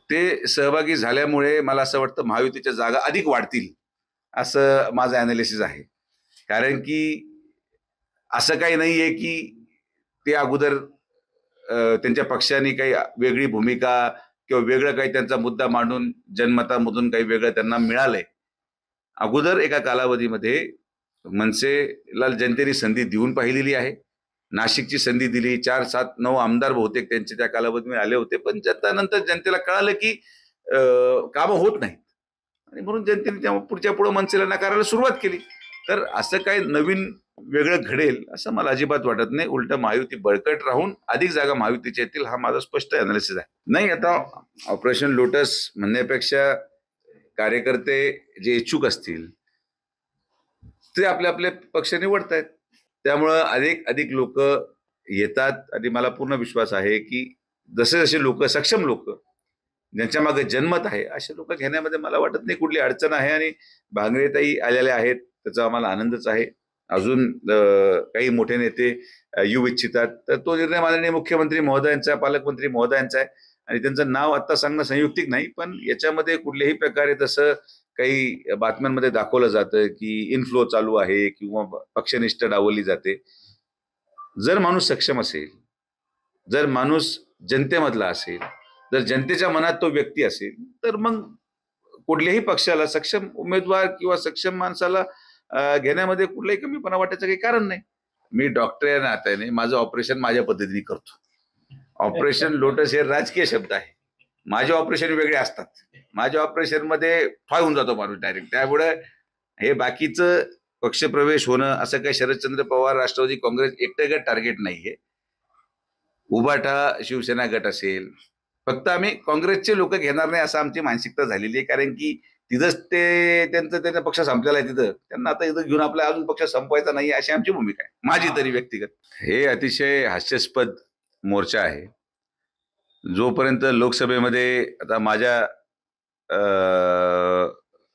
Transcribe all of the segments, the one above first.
ते सहभागी झाल्यामुळे मला असं वाटतं महायुतीच्या जागा अधिक वाढतील असं माझं ॲनालिसिस आहे. कारण की असं काही नाही आहे की ते अगोदर त्यांच्या पक्षाने काही वेगळी भूमिका किंवा वेगळं काही त्यांचा मुद्दा मांडून जनमतामधून काही वेगळं त्यांना मिळालंय. अगोदर एका कालावधीमध्ये मनसेला जनतेने संधी देऊन पाहिलेली आहे. नाशिकची संधी दिली, 4, 7, 9 आमदार बहुतेक त्यांचे त्या कालावधीमध्ये आले होते. पण त्यानंतर जनतेला कळालं की कामं होत नाहीत आणि म्हणून जनतेने तेव्हा पुढे मनसेला नाकारायला सुरुवात केली. तर असं काही नवीन वेगळं घडेल असं मला अजिबात वाटत नाही. उलटं महायुती बळकट राहून अधिक जागा महायुतीच्या येतील हा माझा स्पष्ट अनालिसिस आहे. नाही, आता ऑपरेशन लोटस म्हणण्यापेक्षा कार्यकर्ते जे इच्छुक असतील ते आपले आपले पक्ष निवडतायत. त्यामुळं अधिक लोक येतात आणि मला पूर्ण विश्वास आहे की जसे जसे लोक सक्षम लोक ज्यांच्या मागे जनमत आहे असे लोक घेण्यामध्ये मला वाटत नाही कुठली अडचण आहे. आणि भांगरेताई आलेल्या आहेत त्याचा आम्हाला आनंदच आहे. अजून काही मोठे नेते येऊ इच्छितात तर तो निर्णय माननीय मुख्यमंत्री महोदयांचा, पालकमंत्री महोदयांचा आहे आणि त्यांचं नाव आता सांगणं संयुक्तिक नाही. पण याच्यामध्ये कुठल्याही प्रकारे तसं काही बातम्यांमध्ये दाखवलं जातं की इनफ्लो चालू आहे किंवा पक्षनिष्ठ डावलली जाते. जर माणूस सक्षम असेल, जर माणूस जनतेमधला असेल, जर जनतेच्या मनात तो व्यक्ती असेल तर मग कुठल्याही पक्षाला सक्षम उमेदवार किंवा सक्षम माणसाला घेण्यामध्ये कुठलाही कमीपणा वाटायचं काही कारण नाही. मी डॉक्टर या नात्याने माझं ऑपरेशन माझ्या पद्धतीने करतो. ऑपरेशन लोटस हे राजकीय शब्द आहे. माझे ऑपरेशन वेगळे असतात. माझ्या ऑपरेशन मध्ये फाय होऊन जातो माणूस डायरेक्ट. त्यामुळे हे बाकीचं पक्षप्रवेश होणं असं काही शरदचंद्र पवार राष्ट्रवादी काँग्रेस एकटं गट टार्गेट नाहीये. उभाटा शिवसेना गट असेल, फक्त आम्ही काँग्रेसचे लोक घेणार नाही असं आमची मानसिकता झालेली आहे. कारण की तिथंच ते त्यांचा पक्ष संपलेला आहे. तिथं त्यांना आता इथं घेऊन आपला अजून पक्ष संपवायचा नाही अशी आमची भूमिका आहे, माझी तरी व्यक्तिगत. हे अतिशय हास्यास्पद मोर्चा आहे. जोपर्यंत लोकसभेमध्ये आता माझ्या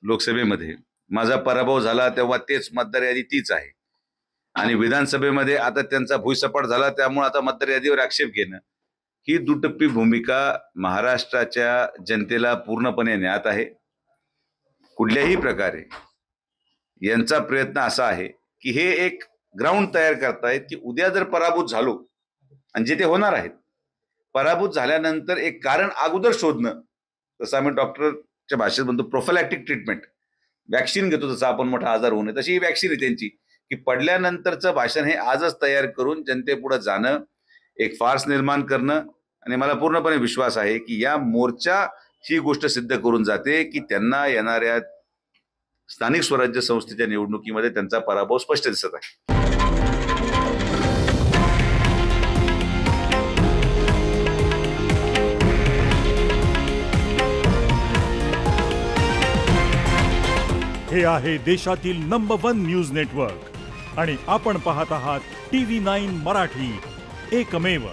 लोकसभेमध्ये माझा पराभव झाला तेव्हा तेच मतदार यादी तीच आहे आणि विधानसभेमध्ये आता त्यांचा भुईसपाट झाला त्यामुळे आता मतदार यादीवर आक्षेप घेणं ही दुटप्पी भूमिका महाराष्ट्राच्या जनतेला पूर्णपणे ज्ञात आहे. कुठल्याही प्रकारे यांचा प्रयत्न असा आहे की हे एक ग्राउंड तयार करतायत की उद्या जर पराभूत झालो आणि जे ते होणार आहेत, पराभूत झाल्यानंतर एक कारण अगोदर शोधणं, जसं आम्ही डॉक्टरच्या भाषेत म्हणतो प्रोफिलॅक्टिक ट्रीटमेंट, वॅक्सिन घेतो जसं आपण मोठा आजार होऊ नये तशी ही वॅक्सिन आहे त्यांची, की पडल्यानंतरचं भाषण हे आजच तयार करून जनतेपुढे जाणं, एक फार्स निर्माण करणं. आणि मला पूर्णपणे विश्वास आहे की या मोर्चा ही गोष्ट सिद्ध करून जाते की त्यांना येणाऱ्या स्थानिक स्वराज्य संस्थेच्या निवडणुकीमध्ये त्यांचा पराभव स्पष्ट दिसत आहे. हे आहे देशातील नंबर 1 न्यूज नेटवर्क आणि आपण पाहत आहात TV9 मराठी, एकमेव.